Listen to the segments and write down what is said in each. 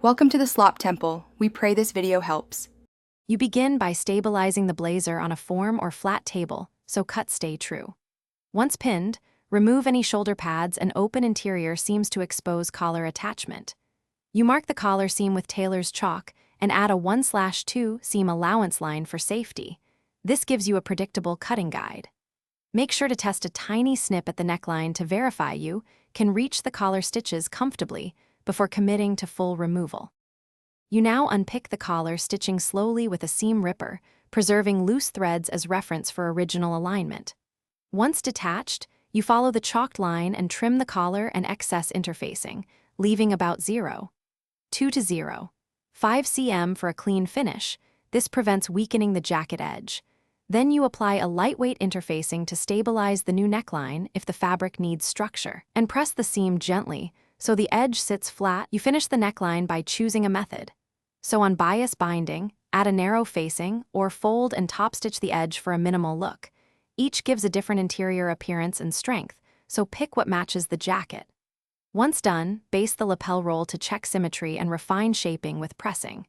Welcome to the Slop Temple. We pray this video helps. You begin by stabilizing the blazer on a form or flat table, so cuts stay true. Once pinned, remove any shoulder pads and open interior seams to expose collar attachment. You mark the collar seam with tailor's chalk and add a 1/2 seam allowance line for safety. This gives you a predictable cutting guide. Make sure to test a tiny snip at the neckline to verify you can reach the collar stitches comfortably before committing to full removal. You now unpick the collar, stitching slowly with a seam ripper, preserving loose threads as reference for original alignment. Once detached, you follow the chalked line and trim the collar and excess interfacing, leaving about 0.2 to 0.5 cm for a clean finish. This prevents weakening the jacket edge. Then you apply a lightweight interfacing to stabilize the new neckline if the fabric needs structure, and press the seam gently so the edge sits flat. You finish the neckline by choosing a method. So on bias binding, add a narrow facing, or fold and top stitch the edge for a minimal look. Each gives a different interior appearance and strength, so pick what matches the jacket. Once done, baste the lapel roll to check symmetry and refine shaping with pressing.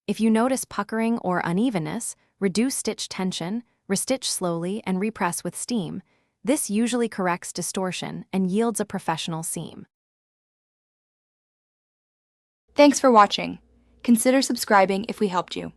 If you notice puckering or unevenness, reduce stitch tension, restitch slowly, and repress with steam. This usually corrects distortion and yields a professional seam. Thanks for watching. Consider subscribing if we helped you.